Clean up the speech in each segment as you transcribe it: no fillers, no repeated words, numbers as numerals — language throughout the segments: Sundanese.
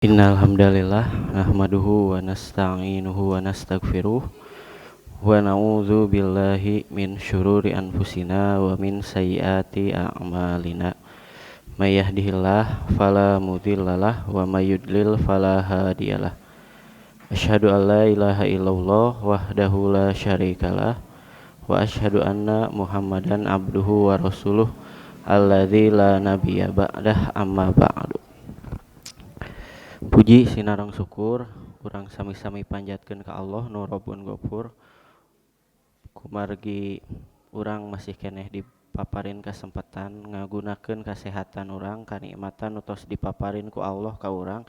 Innal hamdalillah nahmaduhu wa nasta'inuhu wa nastaghfiruh wa na'udzu billahi min syururi anfusina wa min sayyiati a'malina. May yahdihillahu fala mudhillalah wa may yudlil fala hadiyalah. Asyhadu an la ilaha illallah wahdahu la syarikalah wa asyhadu anna Muhammadan abduhu wa rasuluh alladzi la nabiyya ba'dah amma ba'du. Puji sinareng syukur urang sami-sami panjatkeun ka Allah nu Rabbun Ghafur. Kumargi urang masih keneh dipaparin kasempatan ngagunakeun kasehatan urang, kanikmatan nu tos dipaparin ku Allah ka urang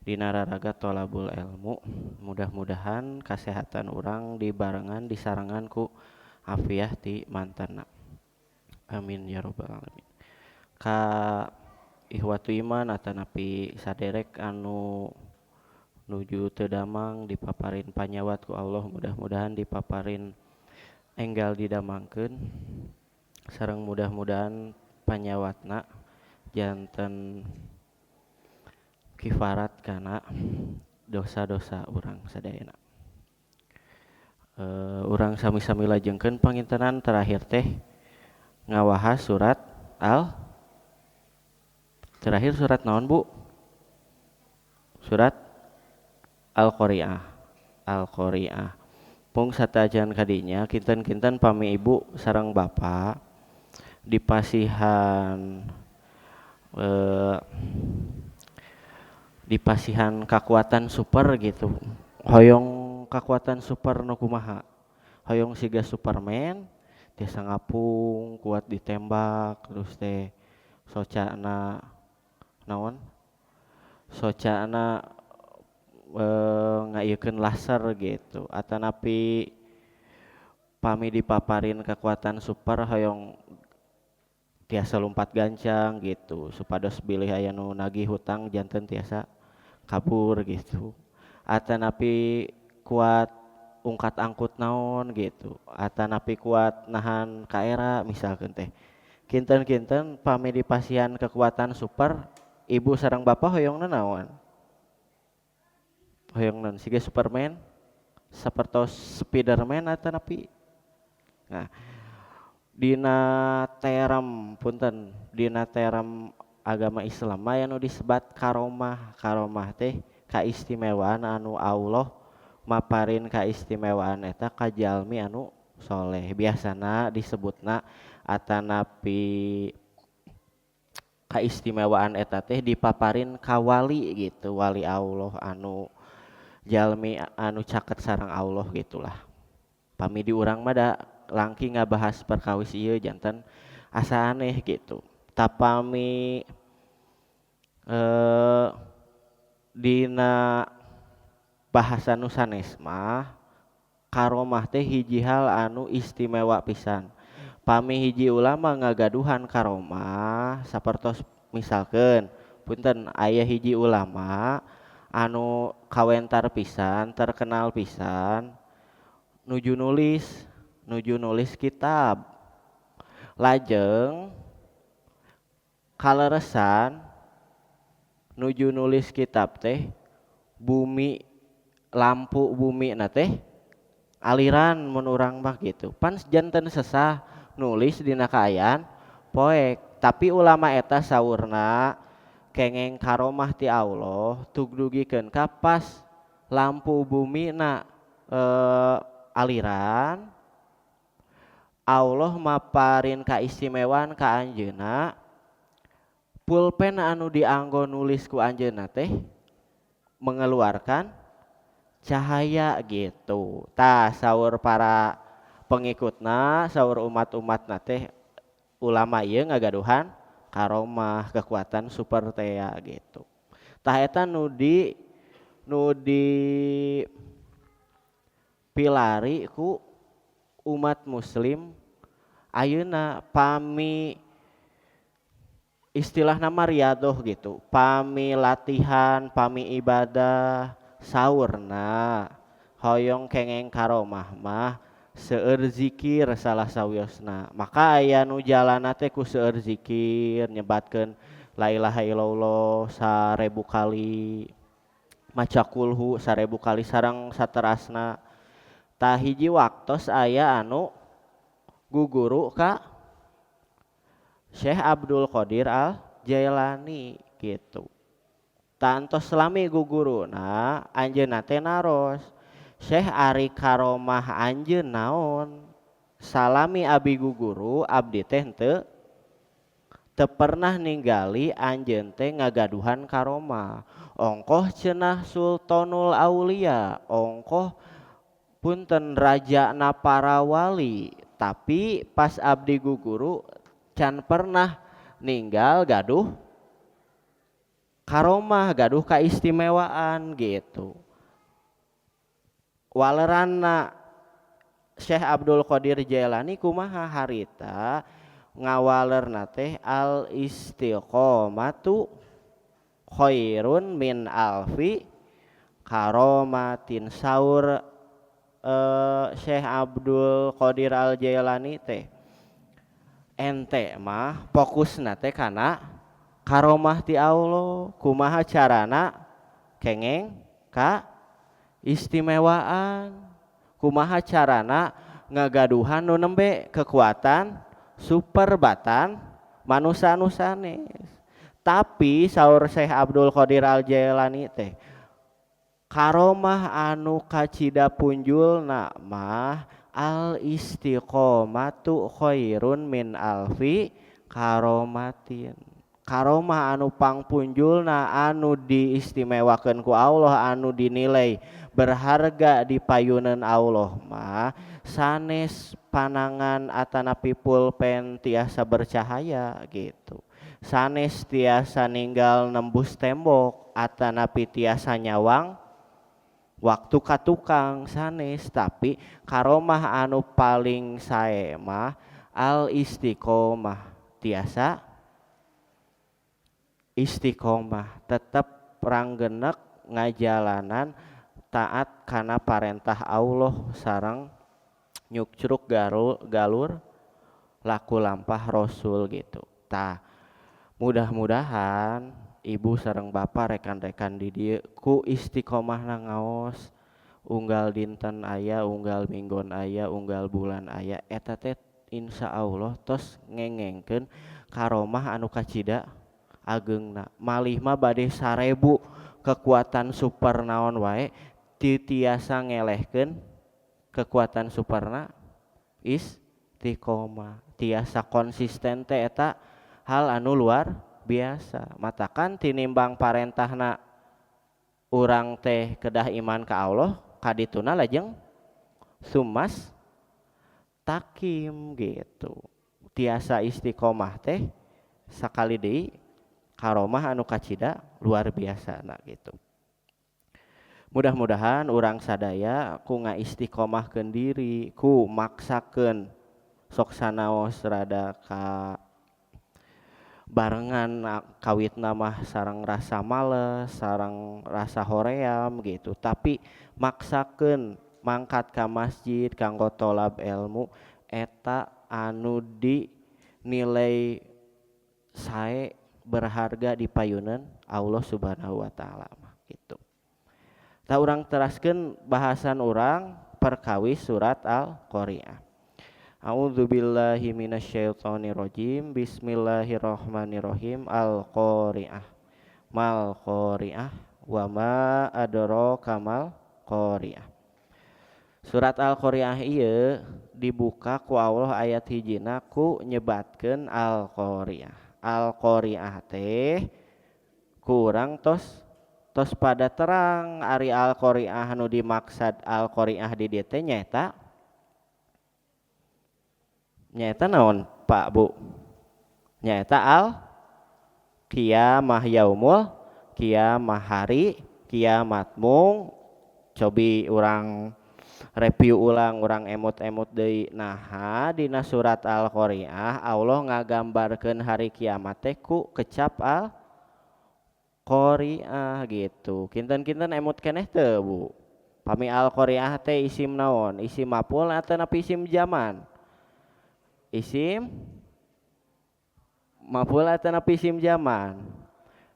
dina raraga tholabul ilmu. Mudah-mudahan kasehatan urang dibarengan disarengan ku afiah ti mantanna. Amin ya rabbal alamin. Ka ihwatu iman atanapi saderek anu nuju teu damang dipaparin panyawat ku Allah, mudah-mudahan dipaparin enggal didamangkeun sareng mudah-mudahan panyawatna janten kifarat kana dosa-dosa urang sadayana. Urang sami-sami lajengkeun pangintenan terakhir teh ngawahas surat terakhir surat naon Bu? Surat Al-Qari'ah. Al-Qari'ah. Pung satajan kadinya kinten-kinten pami ibu sareng bapa dipasihan kakuatan super gitu. Hoyong kakuatan super nu kumaha? Hoyong siga Superman tiasa ngapung kuat ditembak terus teh socana naon? Socana ngayeukeun laser gitu. Atanapi pami dipaparin kekuatan super hoyong tiasa lompat gancang gitu. Supados bilih aya nu nagih hutang janten tiasa kabur gitu. Atanapi kuat ungkat angkut naon gitu. Atanapi kuat nahan kaera misalkeun teh. Kinten-kinten pami dipasihan kekuatan super, ibu sareng bapak hoyongna naon? Hoyong naon siga Superman, sapertos Spiderman atanapi. Nah, dina terem agama Islam aya nu disebat karomah. Karomah teh kaistimewaan anu Allah maparin kaistimewaan eta ka jalmi anu soleh. Biasana disebutna atanapi kaistimewaan eta teh dipaparin ka wali gitu, wali Allah anu jalmi anu caket sareng Allah gitulah. Pami di urang mah da langki ngabahas perkawis ieu janten asa aneh gitu. Tapami dina bahasa nu sanes mah karomah teh hiji hal anu istimewa pisan. Pami hiji ulama ngagaduhan karomah sapertos misalkeun punten aya hiji ulama anu kawentar pisan, terkenal pisan nuju nulis kitab. Lajeng kaleresan nuju nulis kitab teh lampu bumi na teh aliran mun urang mah gitu. Pan janten sesah nulis dina kaayaan poek, tapi ulama eta saurna kengeng karomah ti Allah tug dugikeun ka pas lampu bumi na aliran Allah maparin kaistimewaan ka anjeunna pulpen anu dianggo nulis ku anjeunna teh mengeluarkan cahaya gitu. Tah saur para pengikutna, saur umat-umatna teh ulama ieu ngagaduhan karomah kekuatan super teh gitu. Tah eta nu di pilari ku umat muslim ayeuna pami istilahna mah riadoh gitu. Pami latihan, pami ibadah saurna hoyong kengeng karomah mah seueur zikir salah sawiosna. Maka aya nu jalana teh ku seueur zikir nyebatkeun la ilaha illallah 1000 kali, maca kulhu 1000 kali sareng saterasna. Tah hiji waktos aya anu guguru ka Syekh Abdul Qadir Al Jailani gitu. Tantos lami guguruna anjeunna teh naros, Syekh Ari karomah anjeun naon? Salami abi guguru abdi teh teu pernah ninggali anjeun teh ngagaduhan karomah. Ongkoh cenah Sultanul Aulia, ongkoh punten raja na para wali, tapi pas abdi guguru can pernah ninggal gaduh karomah, gaduh kaistimewaan gitu. Waleranna Syekh Abdul Qadir Jailani kumaha harita ngawalerna teh al istiqomatu khairun min alfi karomatin saur Syekh Abdul Qadir Al Jailani teh ente mah fokusna teh kana karomah ti Allah, kumaha carana kengeng ka istimewaan, kumaha carana ngagaduhan nu nembe kekuatan super batan manusia anu sanes. Tapi saur Syekh Abdul Qadir Al Jailani teh karomah anu kacida punjulna mah al istiqomatu khairun min alfi karomatin. Karomah anu pangpunjulna anu diistimewakeun ku Allah, anu dinilai berharga di payuneun Allah mah sanes panangan atanapi pulpen tiasa bercahaya gitu. Sanes tiasa ninggal nembus tembok atanapi tiasa nyawang waktu ka tukang sanes. Tapi karomah anu paling sae mah al istiqomah, tiasa istiqomah, tetap ranggenek ngajalanan taat kana parentah Allah sareng nyukcruk galur laku lampah Rasul gitu. Tah mudah-mudahan ibu sareng bapak rekan-rekan di dieu ku istiqomahna ngaos, unggal dinten aya, unggal minggon aya, unggal bulan aya, eta teh insyaallah tos ngengengkeun karomah anu kacida ageungna. Malih mah bade 1000 kekuatan super naon wae ti tiasa ngelehkeun kekuatan superna istiqomah, tiasa konsisten teh eta hal anu luar biasa. Matakan tinimbang parentahna urang teh kedah iman ka Allah, kadituna lajeng sumas takim gitu. Tiasa istiqomah teh sakali deui karomah anu kacida luar biasa nah gitu. Mudah-mudahan urang sadaya ku ngaistiqomahkeun diri, ku maksakeun sok sanaos rada ka barengan kawitna mah sareng rasa males, sareng rasa hoream gitu. Tapi maksakeun mangkat ka masjid kanggo tolab ilmu eta anu dinilai sae berharga di payuneun Allah Subhanahu wa taala mah gitu. Tah urang teraskeun bahasan urang perkawis surat Al-Qari'ah. A'udzubillahi minasyaitonirrajim. Bismillahirrahmanirrahim. Al-Qari'ah. Mal Qari'ah wa ma adraka mal Qari'ah. Surat Al-Qari'ah ieu dibuka ku Allah ayat hijina ku nyebatkeun Al-Qari'ah. Al-Qari'ah teh kurang tos pada terang ari Al-Qari'ah anu dimaksad Al-Qari'ah di dieu teh nyaeta naon Pak Bu? Nyaeta qiyamah yaumul qiyamah, hari kiamat. Mung cobi urang review ulang, urang emot-emot deui. Nah, dina surat Al-Qari'ah Allah ngagambarkeun hari kiamat teh ku kecap Al-Qari'ah gitu. Kinten-kinten emot keneh teu Bu? Pami Al-Qari'ah teh isim naon? Isim maf'ul atawa isim zaman? Isim maf'ul atau napi isim zaman?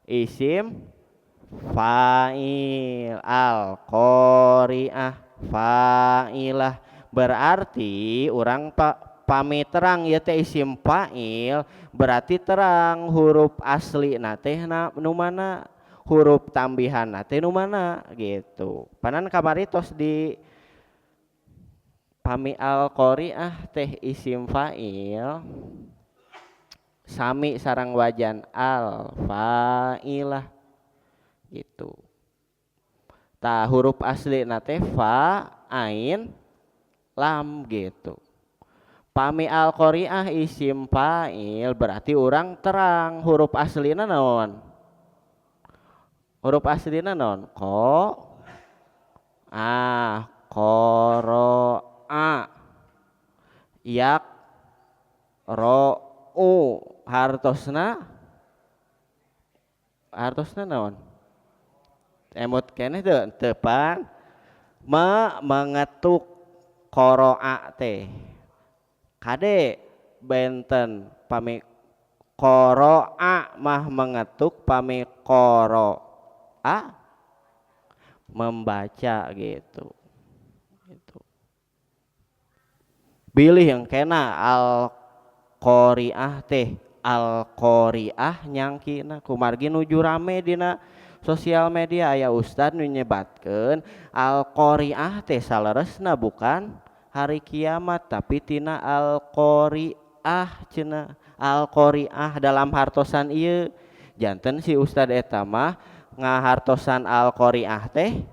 Isim fa'il. Al qari'ah fa'ilah. Berarti orang pami terang ya teh isim fa'il, berarti terang huruf asli teh nu mana, huruf tambihan teh nu mana gitu. Panan kamari tos di pami al qari'ah teh isim fa'il sami sarang wajan al fa'ilah gitu. Tah huruf asli teh fa ain lam gitu. Pami al qari'ah isim fa'il berarti orang terang huruf aslina naon? Huruf aslina naon? Qoro'a yak ro'u hartosna naon? Emot keneh teu tepan mengetuk qoro'a teh kade benten pami qoro'a mah mengetuk, pami qoro'a membaca gitu. Pilih yang kena al qari'ah teh al qari'ah nyangkina kumargi nuju rame dina sosial media aya ustad nu nyebatkeun al qari'ah teh saleresna bukan hari kiamat tapi tina al qari'ah cenah. Al qari'ah dalam hartosan ieu janten si ustad eta mah ngahartosan al qari'ah teh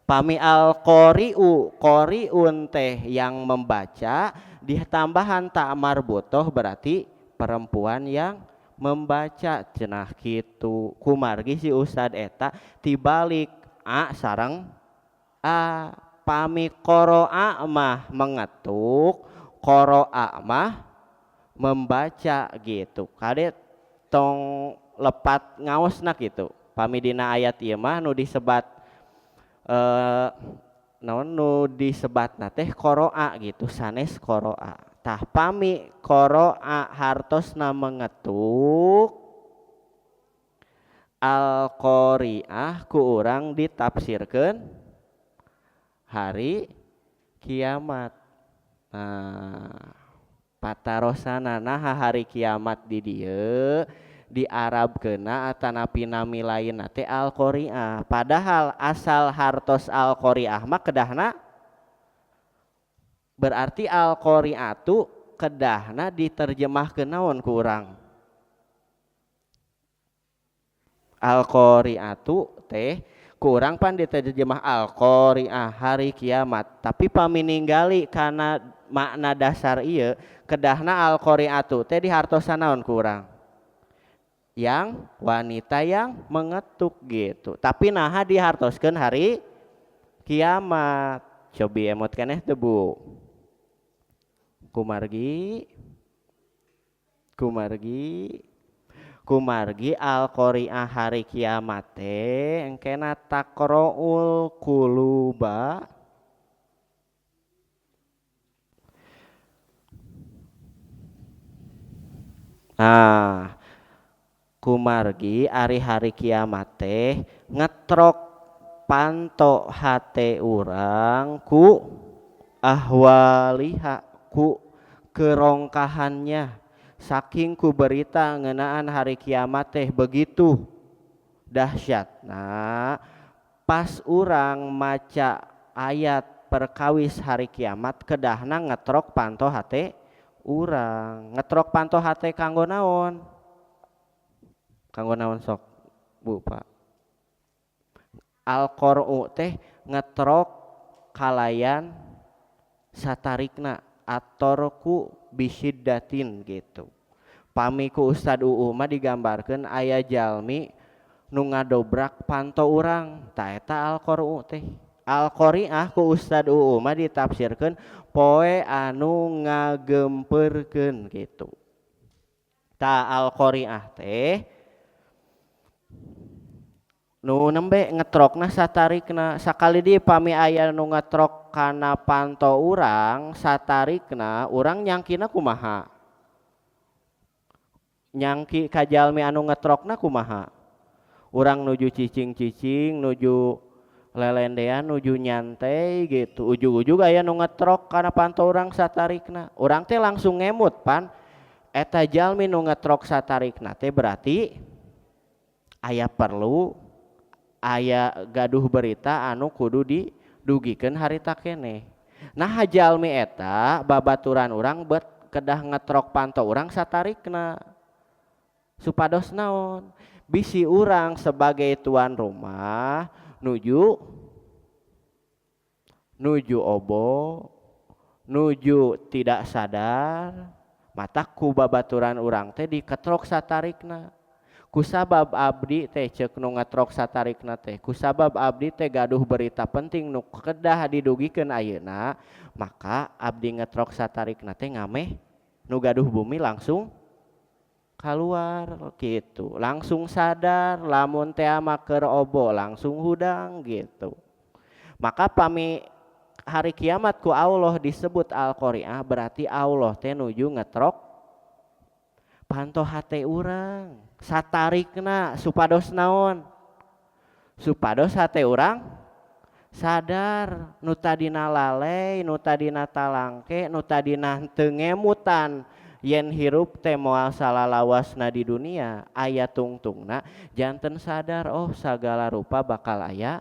pami al qari'un teh yang membaca ditambahan ta marbutoh berarti perempuan yang membaca cenah kitu. Kumargi si ustad eta tibalik a sareng a pami qoro'a mah mengetuk, qoro'a mah membaca gitu. Kade tong lepat ngaosna gitu. Pami dina ayat ieu mah nu disebat naon nu disebatna teh qoro'a gitu, sanes qoro'a. Tah pami qoro'a hartosna mengetuk al qari'ah ku urang ditafsirkeun hari kiamat. Nah, patarosana naha hari kiamat di dieu di Arabkeuna atanapi nami lain teh al qari'ah. Padahal asal hartos al qari'ah mah kedahna berarti al qari'atu kedahna diterjemahkeun naon ku urang? Al qari'atu teh ku urang pan diterjemah al qari'ah hari kiamat, tapi pamininggali kana makna dasar ieu kedahna al qari'atu teh dihartosan naon ku urang? Yang wanita yang mengetuk gitu. Tapi naha dihartoskeun hari kiamat. Cobi emot keneh teu Bu? Kumargi al qari'ah hari kiamat teh engkena taqraul quluba kumargi hari kiamat teh ngetrok panto hate urang ku ahwaliha ku kerongkahannya saking ku berita ngeunaan hari kiamat teh begitu dahsyatna pas urang maca ayat perkawis hari kiamat kedahna ngetrok panto hate urang. Ngetrok panto hate kanggo naon? Kanggo naon sok Bu Pak? Al qur'u teh ngetrok kalayan satarikna atorku bisyiddatin gitu. Pami ku Ustad UU mah digambarkeun aya jalmi nu ngadobrak panto urang, ta eta al qur'u teh. Al qari'ah ku Ustad UU mah ditafsirkeun poe anu ngagempurkeun gitu. Ta al qari'ah teh nu nembe ngetrokna satarikna sakali di pami aya nu ngetrok kana panto urang satarikna urang nyangkina kumaha nyangki ka jalmi anu ngetrokna kumaha urang nuju cicing-cicing nuju lelendean nuju nyantai gitu ujug-ujug aya nu ngetrok kana pantau urang satarikna urang teh langsung ngemut pan eta jalmi nu ngetrok satarikna teh berarti aya perlu aya gaduh berita anu kudu didugikeun harita keneh. Nah jalmi eta babaturan urang bet kedah ngetrok pantau urang satarikna supados naon bisi urang sebagai tuan rumah nuju obo nuju tidak sadar mata ku babaturan urang teh diketrok satarikna kusabab abdi teh ceuk nu ngetrok satarikna teh kusabab abdi teh gaduh berita penting nu kedah didugikeun ayeuna maka abdi ngetrok satarikna teh ngameh nu gaduh bumi langsung keluar gitu langsung sadar lamun teh mah keur obo langsung hudang gitu maka pami hari kiamat ku Allah disebut Al-Qari'ah berarti Allah teh nuju ngetrok panto hate urang satarikna supados naon supados hate urang sadar nu tadina lalai nu tadina talangke nu tadina teu ngemutan yen hirup teh moal salalawasna di dunia aya tungtungna janten sadar oh sagala rupa bakal aya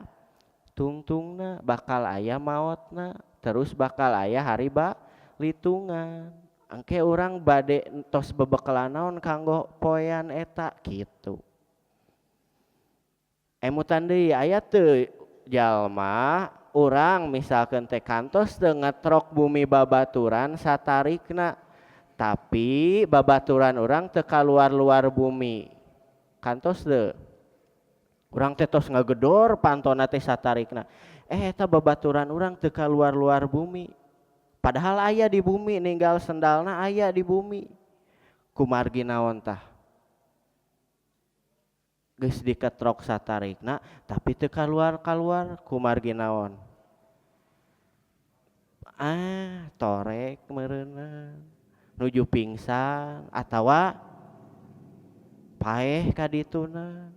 tungtungna bakal aya maotna terus bakal aya hari balitungan engke urang bade tos bebekalan naon kanggo poean eta kitu emutan deui aya teu jalma urang misalkeun teh kantos teu ngetrok bumi babaturan satarikna tapi babaturan urang teu kaluar-luar bumi kantos teu urang teh tos ngagedor pantona teh satarikna eta babaturan urang teu kaluar-luar bumi padahal aya di bumi ninggal sendalna aya di bumi kumargi naon tah geus diketrok satarikna tapi teu kaluar-kaluar kumargi naon torek meureunna nuju pingsan atawa paeh ka dituna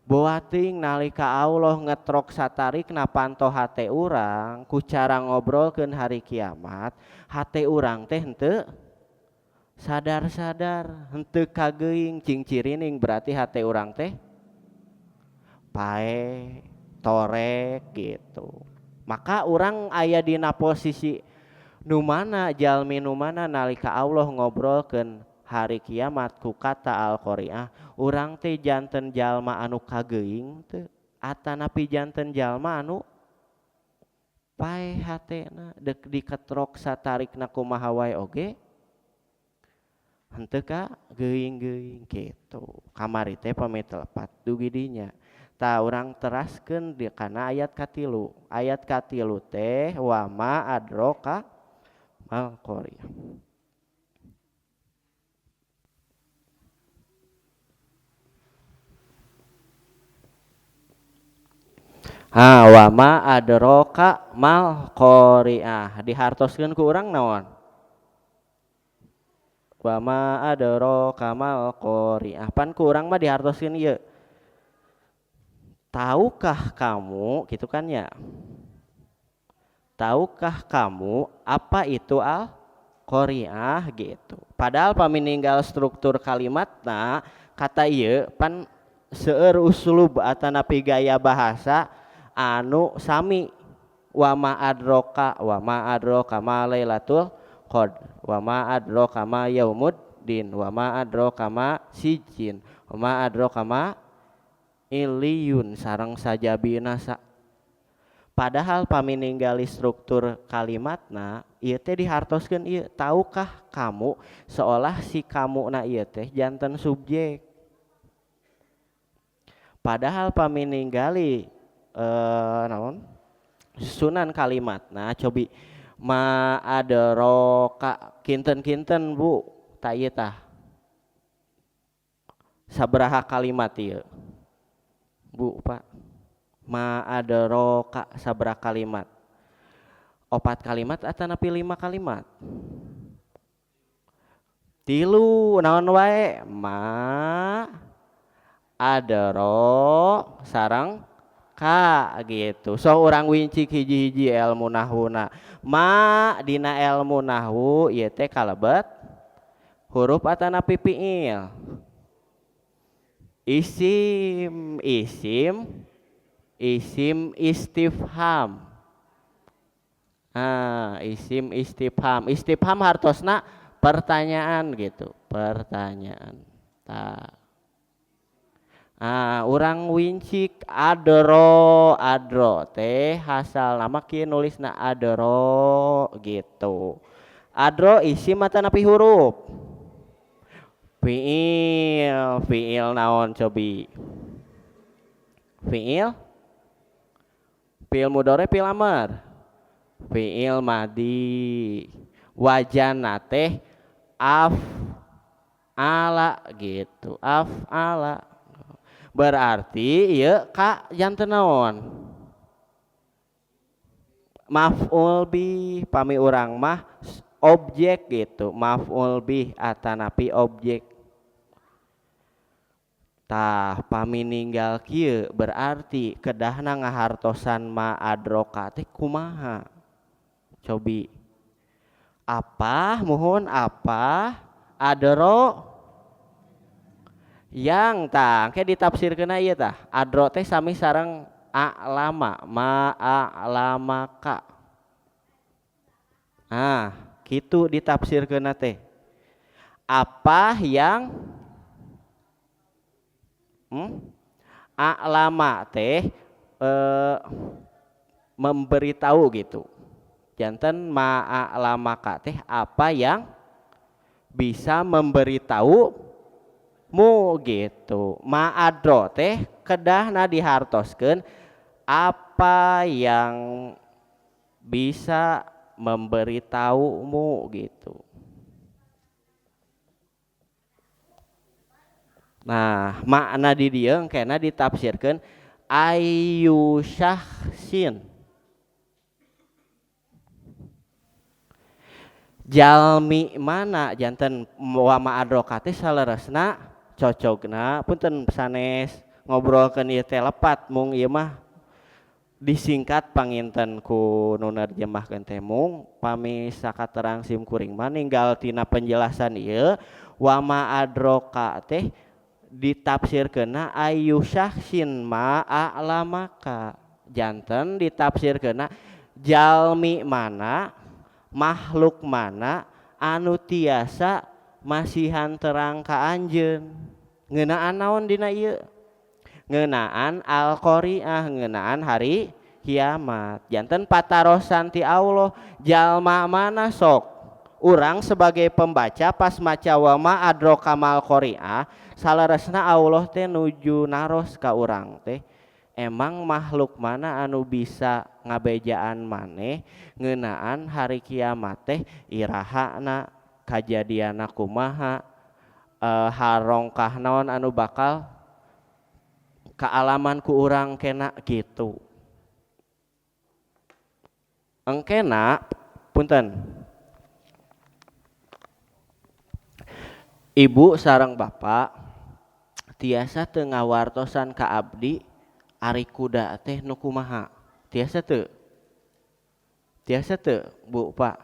boating nalika Allah ngetrok satarikna panto hate urang ku cara ngobrolkeun hari kiamat hate urang teh henteu sadar-sadar henteu kageuing cingcirining berarti hate urang teh pae torek gitu maka urang aya dina posisi nu mana jalmi nu mana nalika Allah ngobrolkeun hari kiamat ku kata Al-Qari'ah urang teh janten jalma anu kageuing teu atanapi janten jalma anu pae hatena dek diketrok satarikna kumaha wae oge henteu ka geuing-geuing kitu kamari teh pami telepat dugi dinya tah urang teraskeun di kana ayat katilu teh wa ma adraka mal qari'ah wa ma adraka mal qari'ah dihartoskeun ku urang naon wa ma adraka mal qari'ah pan ku urang mah dihartoskeun ieu tahukah kamu gitu kan ya tahukah kamu apa itu al-qari'ah gitu padahal pamininggal struktur kalimatna kata ieu pan seueur uslub atanapi gaya bahasa anu sami wa ma adraka ma lailatul qadr wa ma adraka ma yaumuddin wa ma adraka ma sijin wa ma adraka ma iliyun sareng sajabina padahal pamininggali struktur kalimatna ieu teh dihartoskeun ieu tahukah kamu seolah si kamu na ieu teh janten subjek padahal pamininggali naon susunan kalimatna cobi ma adraka kinten-kinten Bu ta ieu tah sabaraha kalimat ieu Bu Pak ma adraka sabaraha kalimat 4 kalimat atanapi 5 kalimat Tilu naon wae ma adero sareng ka gitu. So urang wincik hiji-hiji ilmu nahwuna. Ma dina ilmu nahwu ieu teh kalebet huruf atanapi fiil. Isim istifham. Isim istifham. Istifham hartosna pertanyaan gitu, pertanyaan. Urang wincik adro teh hasal nama kieu nulisna adro gitu. Adro isim atanapi huruf? Fiil naon cobi? Fiil mudhari fiil amr. Fiil madi. Wajana teh ala gitu. Ala. Berarti ieu ka janten naon? Maf'ul bih, pami urang mah objek gitu. Maf'ul bih atanapi objek. Tah pami ninggal kieu berarti kedahna ngahartosan ma adroka teh kumaha? Cobi. Apa muhun apa adro yang tah ke ditafsirkeun ieu tah adro teh sami sareng a'lama ma a'lamaka. Kitu ditafsirkeun teh apa yang a'lama teh memberitahu gitu. Janten ma a'lamaka teh apa yang bisa memberitahu mu gitu. Ma'adro teh kedahna dihartoskeun apa yang bisa memberitahumu gitu. Nah, makna di dieu engkena ditafsirkeun ayyusyahsin. Jalmi mana janten wa ma'adroka teh saleresna cocokna punten sanes ngobrolkeun ieu teh lepat mung ieu mah disingkat panginten ku nu narjemahkeun teh mung pami sakaterang sim kuring mah ninggal tina penjelasan ieu wa ma adroka teh ditafsirkeunna ayyusyahsin ma a'lamaka. Janten ditafsirkeunna jalmi mana makhluk mana anu tiasa masihan terang ka anjeun. Ngeunaan naon dina ieu? Ngeunaan al-qari'ah, ngeunaan hari kiamat. Janten patarosan ti Allah, jalma mana sok urang sebagai pembaca pas maca wa ma adroka mal qari'ah, salaresna Allah teh nuju naros ka urang teh emang makhluk mana anu bisa ngabejaan maneh ngeunaan hari kiamat teh irahana kajadianna kumaha, harongkah naon anu bakal kaalaman ku urang kena gitu. Engkena punten ibu sareng bapak tiasa teu ngawartosan ka abdi ari kuda teh nu kumaha? Tiasa teu? Tiasa teu Bu Pak?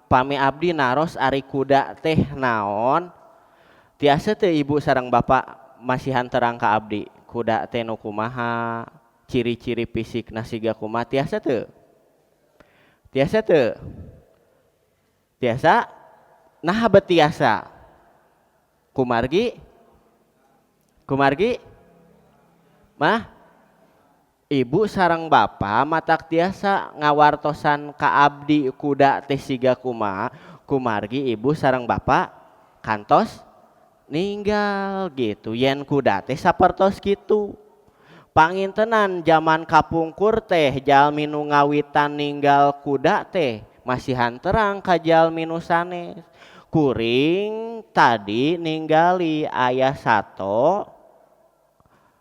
Pami abdi naros ari kuda teh naon? Tiasa teu ibu sareng bapak masihan terang ka abdi kuda teh nu kumaha? Ciri-ciri fisikna siga kumaha? Tiasa teu? Tiasa teu? Tiasa? Nah betiasa? Kumargi? Mah? Ibu sareng bapa matak tiasa ngawartosan ka abdi kuda teh siga kumaha, kumargi ibu sareng bapa kantos ninggal gitu. Yen kuda teh sapertos kitu. Pangintenan zaman kapungkur teh jalmi nu ngawitan ninggal kuda teh masihan terang ka jalmi nu sanes. Kuring tadi ninggali aya sato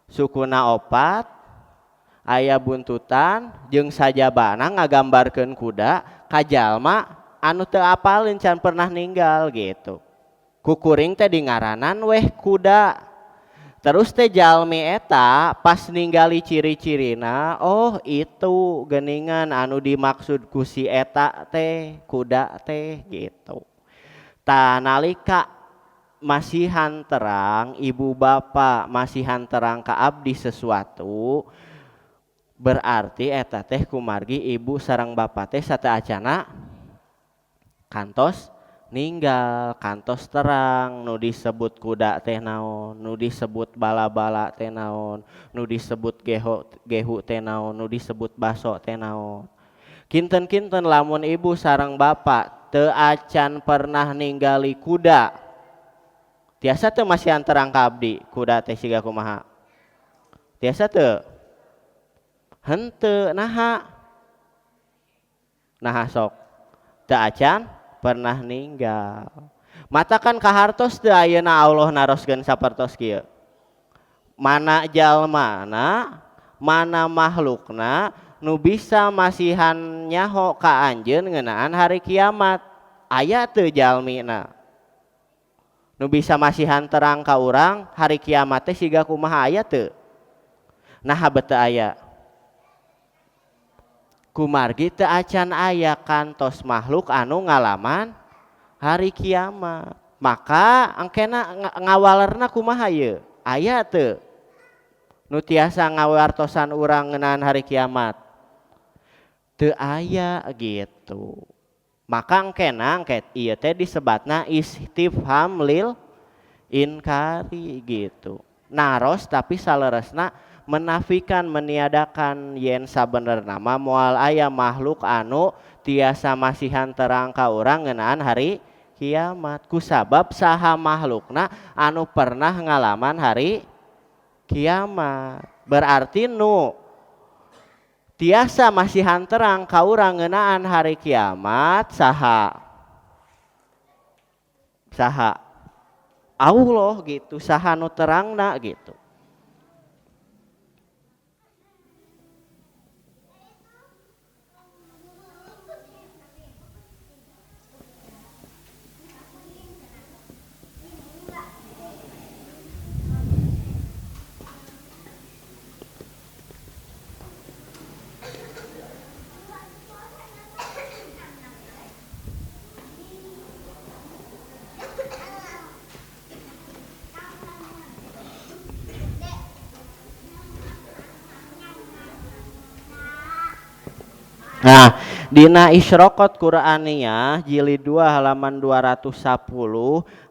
sukuna opat aya buntutan jeung sajabana ngagambarkeun kuda ka jalma anu teu apalin can pernah ninggal gitu. Kukuring teh di ngaranan weh kuda. Terus teh jalmi eta pas ningali ciri-cirina, oh itu geningan anu dimaksud ku si eta teh kuda teh gitu. Ta nalika masihan terang ibu bapa masihan terang ka abdi sesuatu, berarti eta teh kumargi ibu sareng bapa teh sateacana kantos ninggal, kantos terang. Nu disebut kuda teh naon, nu disebut bala-bala teh naon, nu disebut gehu teh naon, nu disebut baso teh naon. Kinten-kinten lamun ibu sareng bapak teu acan pernah ninggali kuda, tiasa teu masihan terang ka abdi kuda teh siga kumaha, tiasa teu, henteu. Naha sok teu acan pernah ninggal. Mata kan kahartos teu ayeuna Allah naroskeun sapertos kieu. Mana jalmana, mana makhlukna nu bisa masihan nyaho ka anjeun ngeunaan hari kiamat. Aya teu jalmina nu bisa masihan terang ka urang hari kiamat teh siga kumaha, aya teu? Nah beuteut aya. Kumargi teu acan aya kantos makhluk anu ngalaman hari kiamat. Maka angkena ngawalerna kumaha ye? Aya teu nu tiasa ngawartosan urang ngeunaan hari kiamat? Teu aya gitu. Maka angkena angket ieu teh disebatna istifham lil inkari gitu. Naros tapi saleresna menafikan, meniadakan yen sabenerna mah moal aya makhluk anu tiasa masihan terang ka urang ngeunaan hari kiamat. Kusabab saha makhlukna anu pernah ngalaman hari kiamat. Berarti nu tiasa masihan terang ka urang ngeunaan hari kiamat saha Allah gitu, saha nu terangna gitu. Nah, dina Isyraqat Qur'aniyah jilid 2 halaman 210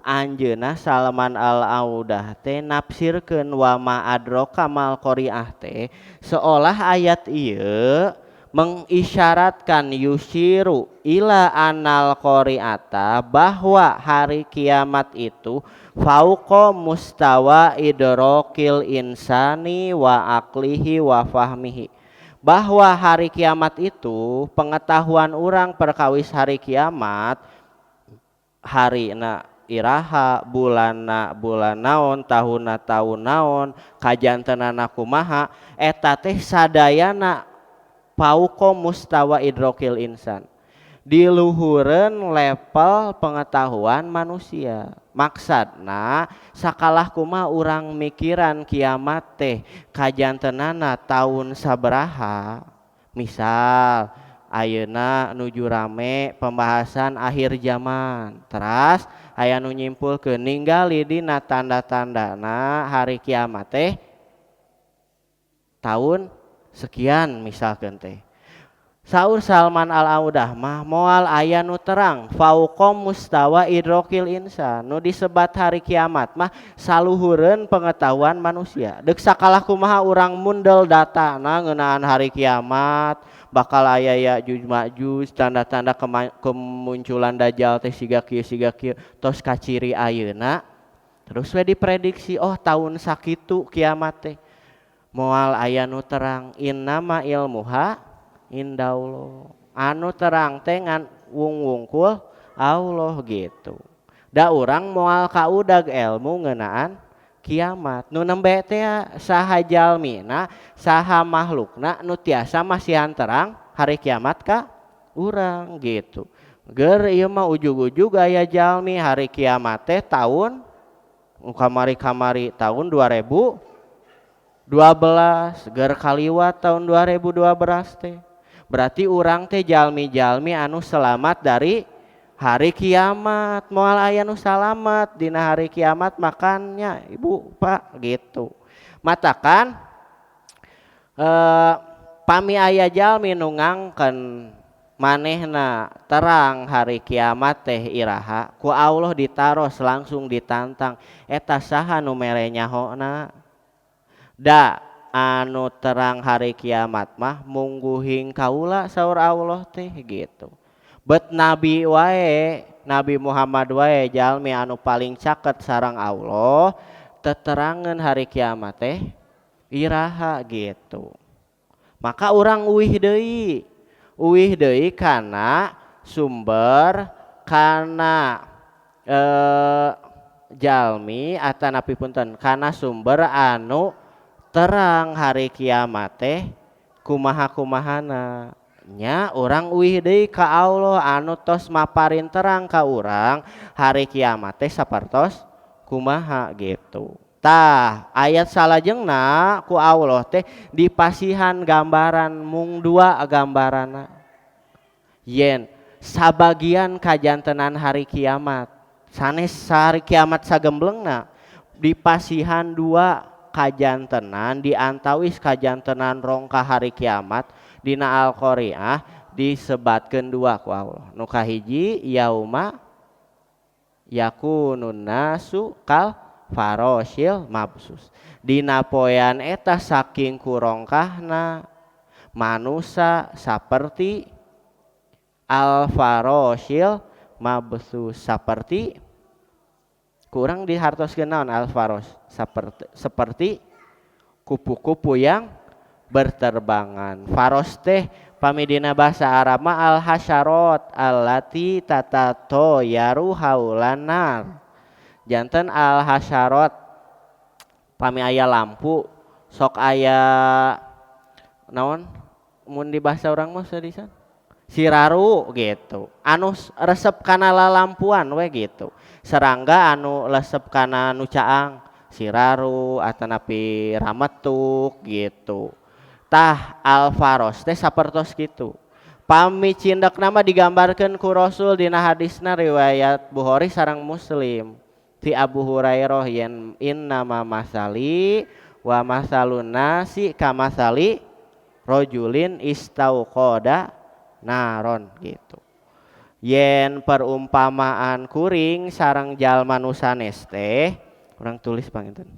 anjeunna Salman Al-Audah teh nafsirkeun wa ma adraka mal qari'ah teh seolah ayat ieu mengisyaratkan yusiru ila anal qari'ata bahwa hari kiamat itu fauqa mustawa idrokil insani wa aqlihi wa fahmihi, bahwa hari kiamat itu pengetahuan orang perkawis hari kiamat, harina iraha, bulanna bulan naon, tahunna tahun naon, kajantenana kumaha, eta teh sadayana pauko mustawa idrokil insan, di luhureun level pengetahuan manusia. Maksudna sakalah kumaha urang mikiran kiamat teh kajantenana tahun sabaraha. Misal ayeuna nuju rame pembahasan akhir zaman, teras aya nu nyimpulkeun ningali dina tanda-tandana hari kiamat teh tahun sekian misalkeun teh. Saur Salman Al-Audah mah moal aya nu terang fauqa mustawa idrokil insan, nu disebat hari kiamat mah saluhureun pengetahuan manusia. Deuk sakalah kumaha urang mundel datana ngeunaan hari kiamat, bakal aya Ya'juj Ma'juj, tanda-tanda kemunculan Dajjal teh siga kieu tos kaciri ayeuna. Terus we diprediksi oh tahun sakitu kiamat teh. Moal aya nu terang innama ilmuha indaullah, anu terang teh ngan wungkul Allah gitu. Da urang moal kaudag ilmu ngeunaan kiamat, nu nembe teh saha jalmina saha makhlukna nu tiasa masihan terang hari kiamat ka urang gitu. Ger ieu mah ujug-ujug aya jalmi hari kiamat teh tahun kamari-kamari tahun 2012 ger kaliwat tahun 2012 teh. Berarti urang teh jalmi-jalmi anu selamat dari hari kiamat. Moal aya nu salamat dina hari kiamat makannya Ibu Pak gitu. Matakan pami aya jalmi nu ngangkeun manehna terang hari kiamat teh iraha ku Allah ditaros langsung ditantang eta saha nu mere nyahona da anu terang hari kiamat mah mungguhing kaula saur Allah teh gitu. Bet nabi wae Nabi Muhammad wae jalmi anu paling caket sareng Allah teterangan hari kiamat teh iraha gitu. Maka urang uwih deui kana sumber kana jalmi atanapi punten kana sumber anu terang hari kiamat teh kumaha-kumahana nya urang uwih deui ka Allah anu tos maparin terang ka urang hari kiamat teh sapertos kumaha gitu. Tah ayat salajengna ku Allah teh dipasihan gambaran mung dua gambarana. Yen sabagian kajantenan hari kiamat sanes hari kiamat sagemblengna dipasihan dua kajantenan diantawis kajantenan rongka hari kiamat dina Al-Qari'ah disebatkeun dua ku Allah. Nu kahiji yauma yakunun nasu kal farosil mabsus dina poean eta saking kurongkahna manusia saperti al farosil mabsus saperti kurang dihartoskeun naon al faros seperti kupu-kupu yang berterbangan. Faros teh pamidina bahasa Arab mah al hasyarot allati tatato yaru haulanar. Janten al hasyarot pami aya lampu sok aya naon mun di bahasa urang mah sadisan siraru gitu anu resep kana lalampuan we gitu serangga anu resep kana nu caang siraru atanapi rametuk gitu. Tah al faros teh sapertos kitu pami cindak nama digambarkeun ku Rasul dina hadisna riwayat Bukhari sareng Muslim ti Abu Hurairah yen innama masali wa masalun nasi kamasali rojulin istauqoda naron gitu. Yen perumpamaan kuring sareng jalma nu sanes teh urang tulis panginten.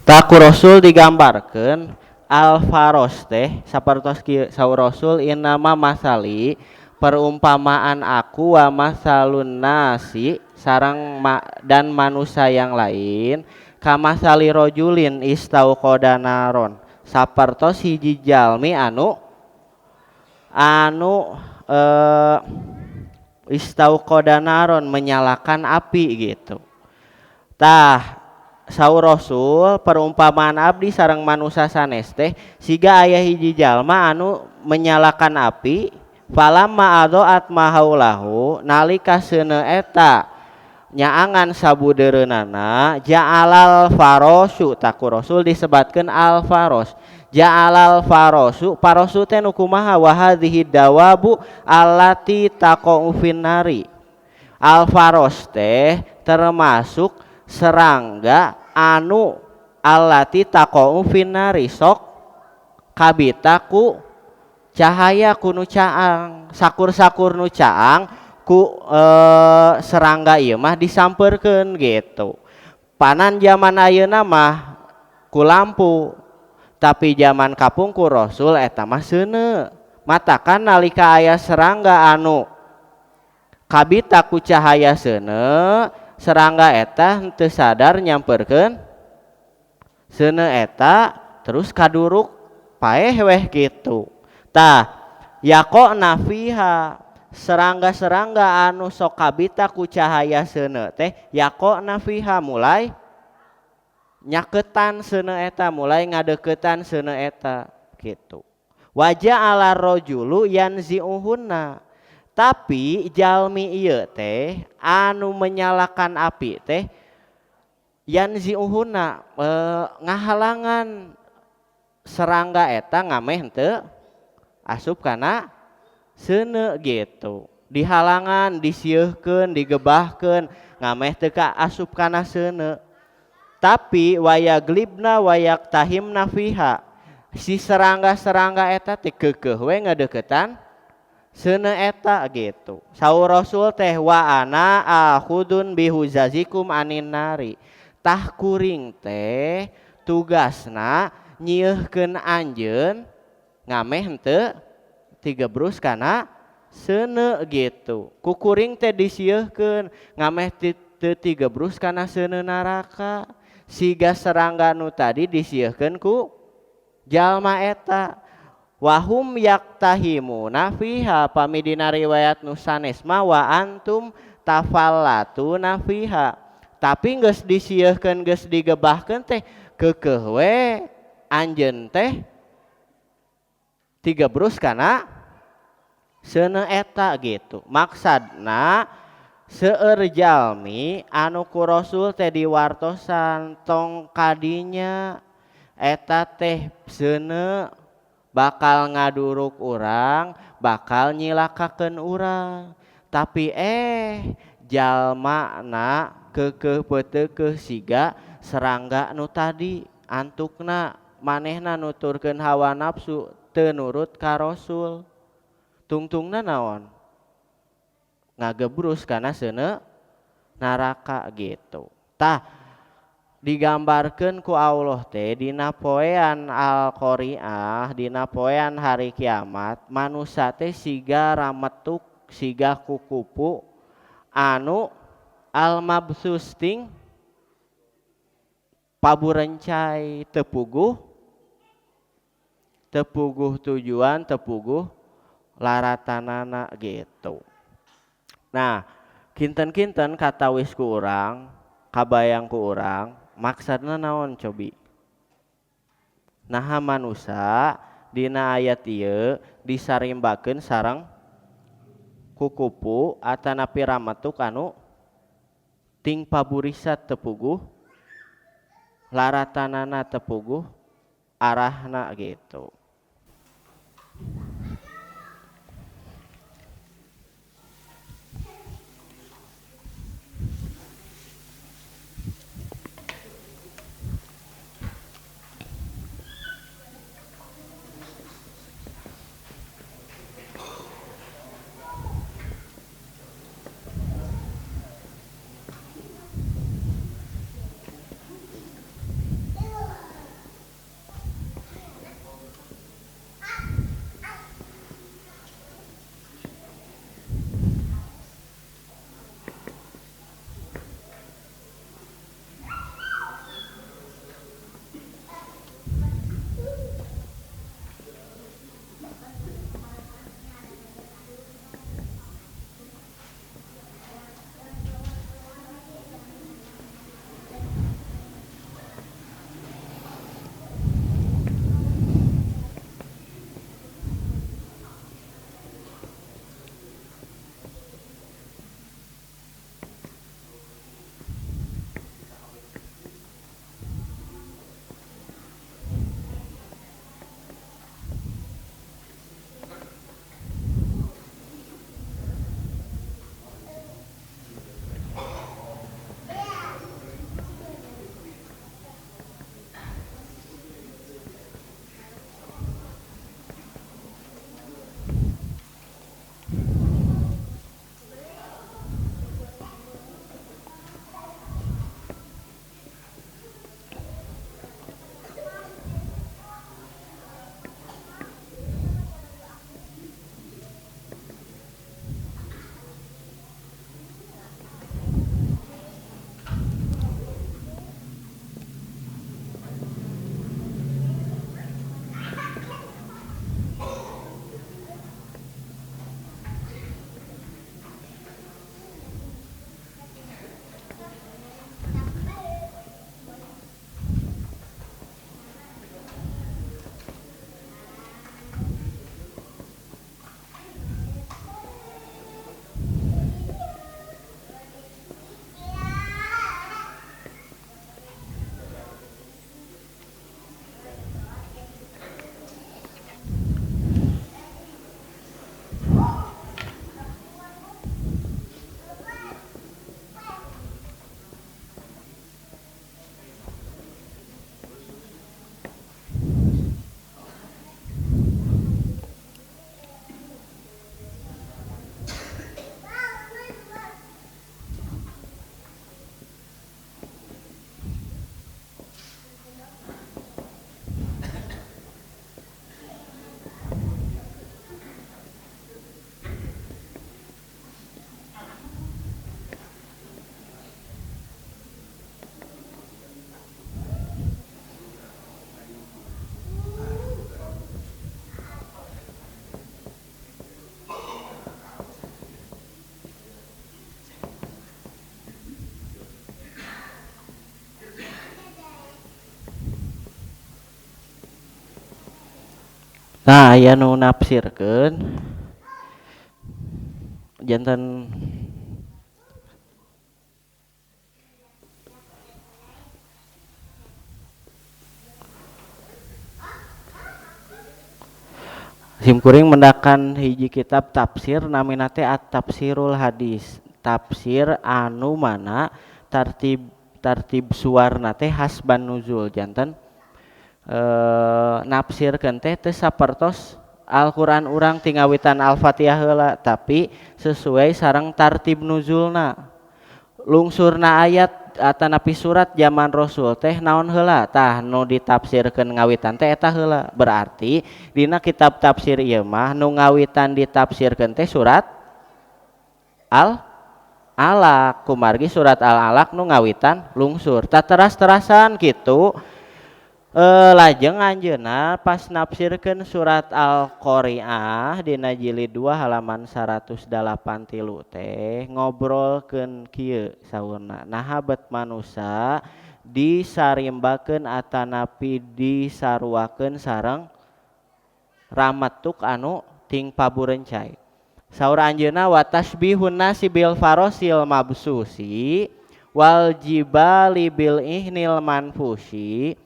Taku Rasul digambarkeun al faros teh sapertos kieu saur Rasul innama masali perumpamaan aku wa masalun nasi sarang dan manusia yang lain kamasali rojulin istauqoda naron sapertos hiji jalmi anu anu istauqoda naron menyalakan api gitu. Tah saur Rasul perumpamaan abdi sareng manusia sanes teh siga aya hiji jalma anu menyalakan api falamma adoat mahaulahu nalika seuneu eta nyaangan sabudeureunana ja'alal farosu taku Rasul disebatkeun al faros ja'alal farosu teh nu kumaha wa hadhihi dawabu allati taqau finnari al faros teh termasuk serangga anu allati taqau finnari sok kabitaku cahaya ku nu caang sakur-sakur nu caang ku serangga ieu mah disampeurkeun gitu. Panan zaman ayeuna mah ku lampu tapi zaman kapungkur Rasul eta mah seuneu matakan nalika aya serangga anu kabita ku cahaya seuneu serangga eta henteu sadar nyampeurkeun seuneu eta terus kaduruk paeh weh kitu. Tah yaqona fiha serangga-serangga anu sok kabita ku cahaya seuneu teh yaqona fiha mulai nyaketan seuneu eta mulai ngadeuketan seuneu eta kitu. Wajah ala rojulu yanziuhunna tapi jalmi ieu teh anu menyalakan api teh yanziuhunna ngahalangan serangga eta ngameh henteu asup kana seuneu gitu. Dihalangan, disieuhkeun, digebahkeun ngameh teu ka asup kana seuneu. Tapi wayaglibna wayaktahimna fiha si serangga-serangga eta teh keukeuh we ngadeuketan seuneu eta gitu. Saur Rasul teh wa ana akhudun bihuzazikum anin nari. Tah kuring teh tugasna nyieuskeun anjeun ngameh henteu tigebrus kana seuneu gitu. Ku kuring teh disieuskeun ngameh teu tigebrus kana seuneu naraka. Siga serangga nu tadi disieuskeun ku jalma eta. Wahum yaktahimuna fiha pami dina riwayat nu sanes mah wa antum tafallatuna fiha. Tapi geus disieuskeun geus digebahkeun teh keukeuh we anjeun teh tigebrus kana seuneu eta gitu. Maksudna seueur jalmi anu ku Rasul teh diwartosan tong kadinya eta teh seuneu bakal ngaduruk urang, bakal nyilakakeun urang. Tapi jalmana keukeuh peuteukeuh siga serangga nu tadi antukna manehna nuturkeun hawa nafsu teu nurut ka Rasul. Tungtungna naon? Ngagebrus kana seuneu naraka gitu. Tah digambarkeun ku Allah teh dina poean Al-Qari'ah dina poean hari kiamat manusia teh siga rametuk siga kukupu anu al-mabsus ting paburencai tepuguh tujuan tepuguh laratanana gitu. Nah kinten-kinten katawis ku urang kabayang ku urang maksudna naon cobi? Naha manusia dina ayat ieu disarimbakeun sareng kukupu atanapi ramatuk anu ting paburisat tepuguh laratanana tepuguh arahna gitu. Nah aya nu nafsirkeun janten simkuring mendakan hiji kitab tafsir namina teh at-tafsirul hadis, tafsir anu mana tartib tartib suarna teh hasban nuzul janten nafsirkeun teh teu sapertos Al-Qur'an urang tingawitan Al-Fatihah heula tapi sesuai sareng tartib nuzulna. Lungsurna ayat atanapi surat zaman Rasul teh naon heula tah nu ditafsirkeun ngawitan teh eta heula berarti dina kitab tafsir ieu mah nu ngawitan ditafsirkeun teh surat Al Alaq kumargi surat Al Alaq nu ngawitan lungsur tah teras-terasan kitu. Lajeng anjeunna pas nafsirkeun surat Al-Qari'ah dina jilid 2 halaman 183 teh ngobrolkeun kieu saurna naha bet manusa disarimbakeun atanapi disaruakeun sareng ramatuk anu ting paburencai. Saur anjeunna wa tasbihun nasi bil farosil mabsusi wal jibali bil ihnil manfusi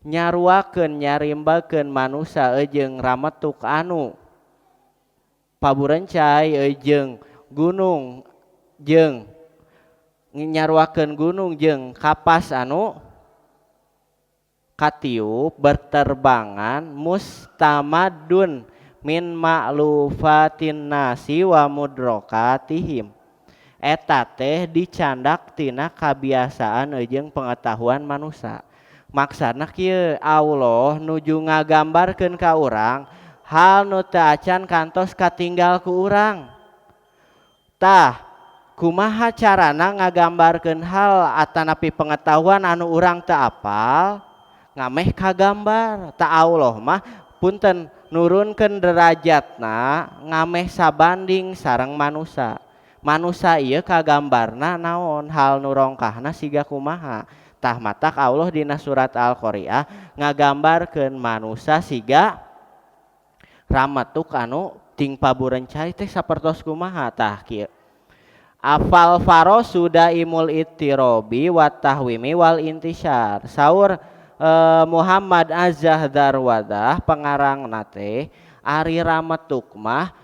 nyaruakeun nyarimbakeun manusia jeung ramatuk anu paburencai jeung gunung jeung nyaruakeun gunung jeung kapas anu katiup berterbangan mustamadun min ma'lufatin nasi wa mudrokatihim eta teh dicandak tina kabiasaan jeung pengetahuan manusia. Maksudna kieu Allah nuju ngagambarkeun ka urang hal nu teu acan kantos katinggal ku urang. Tah kumaha carana ngagambarkeun hal atanapi pengetahuan anu urang teu apal ngameh kagambar. Tah Allah mah punten nurunkeun derajatna ngameh sabanding sareng manusia. Manusia ieu kagambarna naon hal nu rongkahna siga kumaha. Tah matak Allah dina surat Al-Qari'ah ngagambarkeun manusia siga ramatuk anu ting paburencai teh sapertos kumaha tah kieu. Afal farosu daimul ittirobi wa tahwimi wal intisyar. Saur Muhammad Az-Zahdarwadah pengarangna teh ari ramatuk mah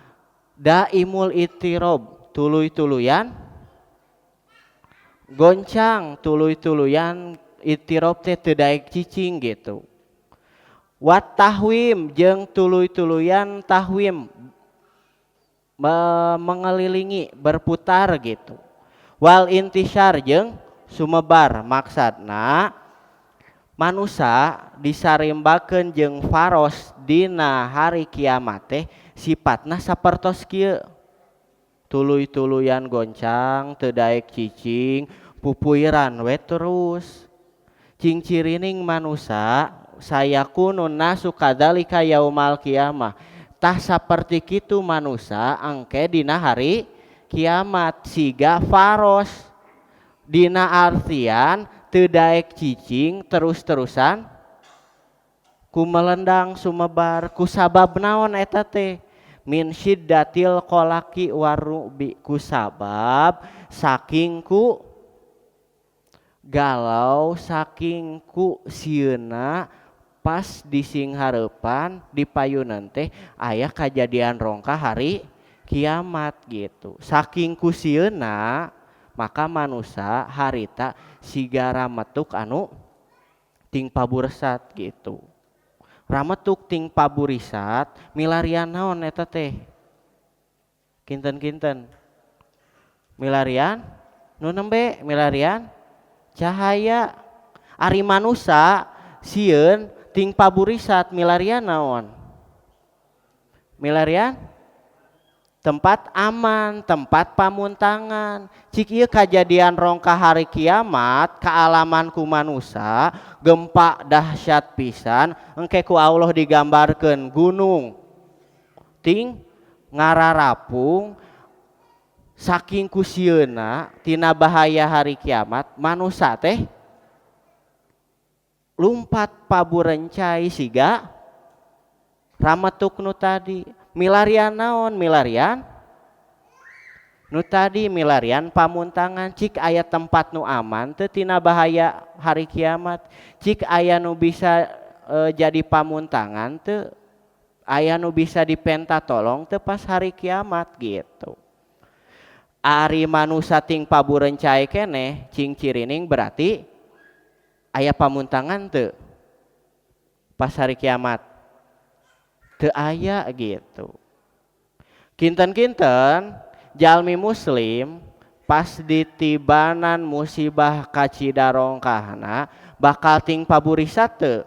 daimul ittirob tuluy-tuluyan goncang tuluy-tuluyan ittirob teh teu daek cicing gitu. Wat tahwim jeung tuluy-tuluyan tahwim mengelilingi berputar gitu. Wal intisyar jeung sumebar maksudna manusia disarimbakeun jeung faros dina hari kiamat teh sifatna sapertos kieu. Tuluy-tuluyan goncang teu daek cicing pupuiran we terus cing cirining manusia sayakunun nasu kadzalika yaumal kiamah tah saperti kitu manusia engke dina hari kiamat siga faros dina artian teu daek cicing terus-terusan kumelendang sumebar ku sabab naon eta teh min syiddatil qalaqi warubi ku sabab saking ku galau saking ku sieuna pas di singhareupan di payunan teh aya kajadian rongkah hari kiamat gitu. Saking ku sieuna maka manusia harita siga ramatuk anu ting paburesat gitu. Ramatuk ting paburisat milarian naon eta teh kinten-kinten milarian nu nembe milarian cahaya ari manusia sieun ting paburisat milarian naon milarian tempat aman, tempat pamuntangan. Cik ieu kajadian rongkah hari kiamat kaalaman ku manusia gempa dahsyat pisan engke ku Allah digambarkeun gunung ting ngararapung saking ku sieuna tina bahaya hari kiamat manusia teh lumpat paburencai siga Rametuk nu tadi milarian naon milarian nu tadi milarian pamuntangan cik aya tempat nu aman teu tina bahaya hari kiamat cik aya nu bisa jadi pamuntangan teu aya nu bisa dipenta tolong teu pas hari kiamat gitu. Ari manusia ting pabureun cai keneh cing cirining berarti aya pamuntangan teu pas hari kiamat teu aya gitu. Kinten-kinten jalmi muslim pas ditibanan musibah kacidarongkahna bakal ting paburisat teu.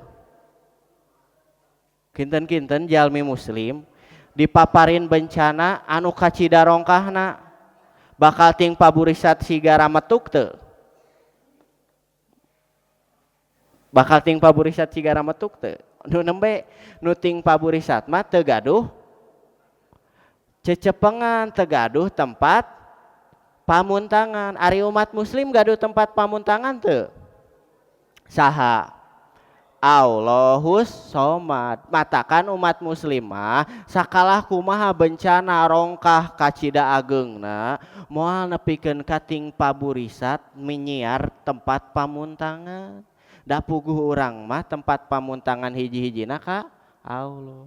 Kinten-kinten jalmi muslim dipaparin bencana anu kacidarongkahna bakal ting paburisat sigara metuk teu. Bakal ting paburisat sigara metuk teu. Nu nembe nu ting paburisat mah teu gaduh cecepengan teu gaduh tempat pamuntangan. Ari umat muslim gaduh tempat pamuntangan teu? Saha? Allahus somad. Matakan umat muslimah sakalah kumaha bencana rongkah kacida ageungna moal nepikeun ka ting paburisat menyiar tempat pamuntangan. Da puguh urang mah tempat pamuntangan hiji-hijina ka Allah.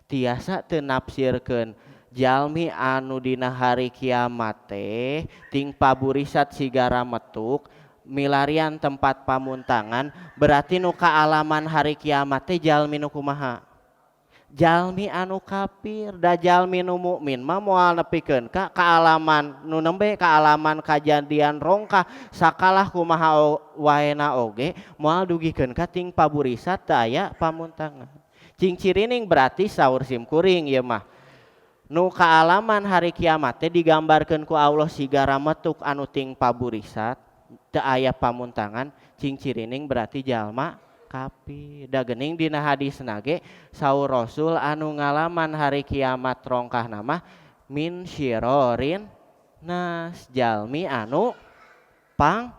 Tiasa teu nafsirkeun jalmi anu dina hari kiamat teh ting paburisat sigara metuk milarian tempat pamuntangan berarti nu kaalaman hari kiamat teh jalmi nu kumaha? Jalmi anu kafir. Da jalmi nu mukmin mah moal nepikeun ka kaalaman nu nembe kaalaman kajadian rongkah sakalah kumaha waena oge moal dugikeun ka ting paburisat teu aya pamuntangan. Cing cirining berarti saur simkuring ieu mah. Nu kaalaman hari kiamat teh digambarkeun ku Allah sigara metuk anu ting paburisat teu aya pamuntangan cing cirining berarti jalma kafir. Da geuning dina hadisna ge saur Rasul anu ngalaman hari kiamat rongkahna mah min syirorin nas jalmi anu pang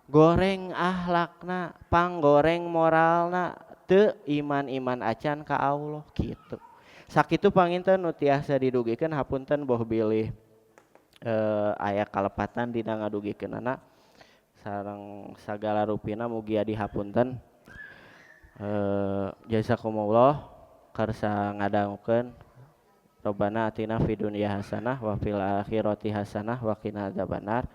goreng akhlakna, pang goreng moralna, teu iman-iman acan ka Allah kitu. Sakitu panginten nu tiasa didugikeun hapunten boh bilih aya kalepatan dina ngadugikeunana sareng sagala rupina mugi adi hapunten. Jazakumullah karsa ngadangukeun Robbana atina fid dunya hasanah wa fil akhirati hasanah wa qina adzabannar.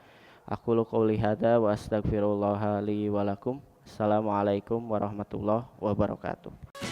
Aqulu qouli hadza wa astaghfirullah li wa lakum. Assalamualaikum warahmatullahi wabarakatuh.